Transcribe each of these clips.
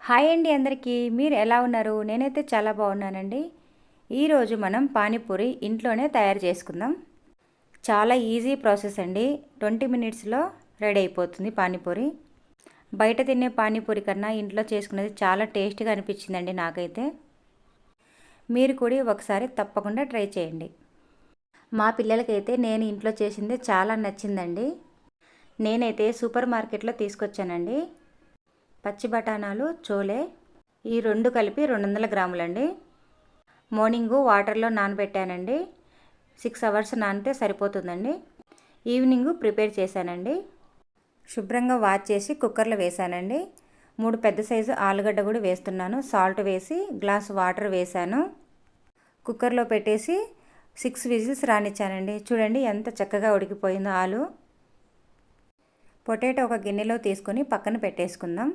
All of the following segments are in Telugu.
హాయ్ అండి అందరికీ. మీరు ఎలా ఉన్నారు? నేనైతే చాలా బాగున్నానండి. ఈరోజు మనం పానీపూరి ఇంట్లోనే తయారు చేసుకుందాం. చాలా ఈజీ ప్రాసెస్ అండి. 20 మినిట్స్లో రెడీ అయిపోతుంది పానీపూరి. బయట తినే పానీపూరి కన్నా ఇంట్లో చేసుకునేది చాలా టేస్ట్గా అనిపించిందండి నాకైతే. మీరు కూడా ఒకసారి తప్పకుండా ట్రై చేయండి. మా పిల్లలకైతే నేను ఇంట్లో చేసిందే చాలా నచ్చిందండి. నేనైతే సూపర్ మార్కెట్లో తీసుకొచ్చానండి. పచ్చి బఠానాలు, చోలే ఈ రెండు కలిపి 200 గ్రాములండి. మార్నింగు వాటర్లో నానబెట్టానండి. 6 అవర్స్ నానితే సరిపోతుందండి. ఈవినింగు ప్రిపేర్ చేశానండి. శుభ్రంగా వాష్ చేసి కుక్కర్లో వేసానండి. 3 పెద్ద సైజు ఆలుగడ్డ కూడా వేస్తున్నాను. సాల్ట్ వేసి గ్లాస్ వాటర్ వేసాను. కుక్కర్లో పెట్టేసి 6 విజిల్స్ రానిచ్చానండి. చూడండి ఎంత చక్కగా ఉడికిపోయిందో ఆలు. పొటాటో ఒక గిన్నెలో తీసుకొని పక్కన పెట్టేసుకుందాం.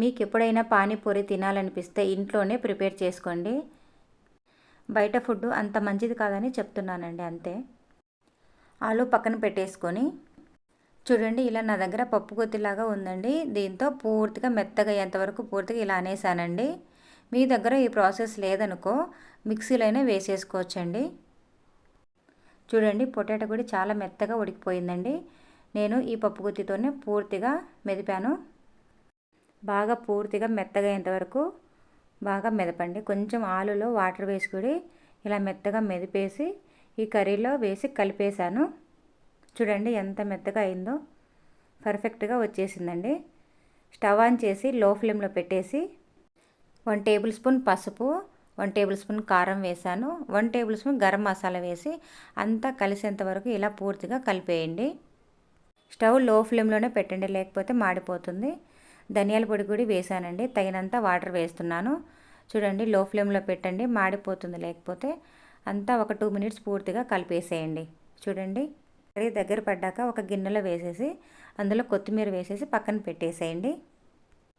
మీకు ఎప్పుడైనా పానీపూరి తినాలనిపిస్తే ఇంట్లోనే ప్రిపేర్ చేసుకోండి. బయట ఫుడ్ అంత మంచిది కాదని చెప్తున్నానండి అంతే. ఆలు పక్కన పెట్టేసుకొని చూడండి, ఇలా నా దగ్గర పప్పు గుత్తిలాగా ఉందండి. దీంతో పూర్తిగా మెత్తగా అయ్యేంతవరకు పూర్తిగా ఇలా అనేసానండి. మీ దగ్గర ఈ ప్రాసెస్ లేదనుకో మిక్సీలోనే వేసేసుకోవచ్చండి. చూడండి, పొటాటో కూడా చాలా మెత్తగా ఉడికిపోయిందండి. నేను ఈ పప్పు గుత్తితోనే పూర్తిగా మెదిపాను. బాగా పూర్తిగా మెత్తగా అయ్యేంతవరకు బాగా మెదపండి. కొంచెం ఆలులో వాటర్ వేసి కూడా ఇలా మెత్తగా మెదిపేసి ఈ కర్రీలో వేసి కలిపేశాను. చూడండి ఎంత మెత్తగా అయిందో, పర్ఫెక్ట్గా వచ్చేసిందండి. స్టవ్ ఆన్ చేసి లో ఫ్లేమ్లో పెట్టేసి 1 టేబుల్ స్పూన్ పసుపు, 1 టేబుల్ స్పూన్ కారం వేసాను, 1 టేబుల్ స్పూన్ గరం మసాలా వేసి అంతా కలిసేంత వరకు ఇలా పూర్తిగా కలిపేయండి. స్టవ్ లో ఫ్లేమ్లోనే పెట్టండి, లేకపోతే మాడిపోతుంది. ధనియాల పొడి కూడా వేసానండి. తగినంత వాటర్ వేస్తున్నాను. చూడండి, లో ఫ్లేమ్లో పెట్టండి, మాడిపోతుంది లేకపోతే. అంతా ఒక 2 మినిట్స్ పూర్తిగా కలిపేసేయండి. చూడండి, కర్రీ దగ్గర పడ్డాక ఒక గిన్నెలో వేసేసి అందులో కొత్తిమీర వేసేసి పక్కన పెట్టేసేయండి.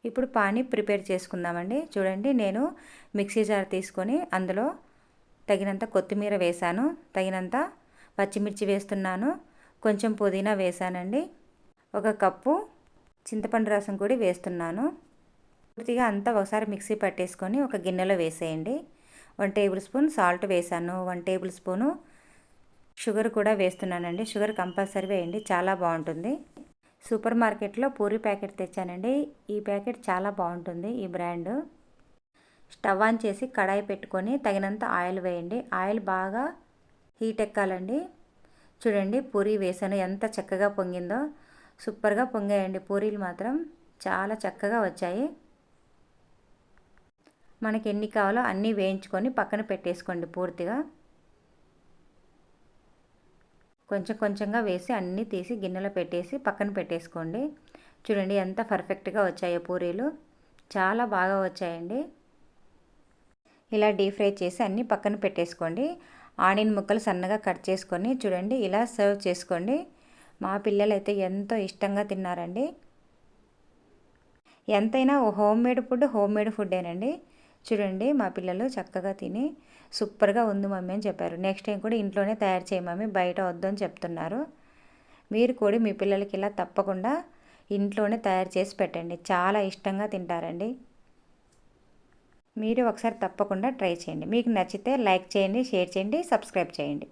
ఇప్పుడు పానీ ప్రిపేర్ చేసుకుందామండి. చూడండి, నేను మిక్సీ జార్ తీసుకొని అందులో తగినంత కొత్తిమీర వేసాను, తగినంత పచ్చిమిర్చి వేస్తున్నాను, కొంచెం పుదీనా వేసానండి, 1 కప్పు చింతపండు రసం కూడా వేస్తున్నాను. పూర్తిగా అంతా ఒకసారి మిక్సీ పట్టేసుకొని ఒక గిన్నెలో వేసేయండి. 1 టేబుల్ స్పూన్ సాల్ట్ వేసాను, 1 టేబుల్ స్పూను షుగర్ కూడా వేస్తున్నానండి. షుగర్ కంపల్సరీ వేయండి, చాలా బాగుంటుంది. సూపర్ మార్కెట్లో పూరి ప్యాకెట్ తెచ్చానండి. ఈ ప్యాకెట్ చాలా బాగుంటుంది, ఈ బ్రాండ్. స్టవ్ ఆన్ చేసి కడాయి పెట్టుకొని తగినంత ఆయిల్ వేయండి. ఆయిల్ బాగా హీట్ ఎక్కాలండి. చూడండి, పూరి వేసాను, ఎంత చక్కగా పొంగిందో. సూపర్గా పొంగాయండి పూరీలు మాత్రం, చాలా చక్కగా వచ్చాయి. మనకి ఎన్ని కావాలో అన్నీ వేయించుకొని పక్కన పెట్టేసుకోండి. పూర్తిగా కొంచెం కొంచెంగా వేసి అన్నీ తీసి గిన్నెలో పెట్టేసి పక్కన పెట్టేసుకోండి. చూడండి ఎంత పర్ఫెక్ట్గా వచ్చాయో పూరీలు, చాలా బాగా వచ్చాయండి. ఇలా డీప్ ఫ్రై చేసి అన్నీ పక్కన పెట్టేసుకోండి. ఆనియన్ ముక్కలు సన్నగా కట్ చేసుకొని చూడండి ఇలా సర్వ్ చేసుకోండి. మా పిల్లలు అయితే ఎంతో ఇష్టంగా తిన్నారండి. ఎంతైనా హోమ్ మేడ్ ఫుడ్డేనండి. చూడండి, మా పిల్లలు చక్కగా తిని సూపర్గా ఉంది మమ్మీ అని చెప్పారు. నెక్స్ట్ టైం కూడా ఇంట్లోనే తయారు చేయ మమ్మీ, బయట వద్దని చెప్తున్నారు. మీరు కూడా మీ పిల్లలకి ఇలా తప్పకుండా ఇంట్లోనే తయారు చేసి పెట్టండి, చాలా ఇష్టంగా తింటారండి. మీరు ఒకసారి తప్పకుండా ట్రై చేయండి. మీకు నచ్చితే లైక్ చేయండి, షేర్ చేయండి, సబ్స్క్రైబ్ చేయండి.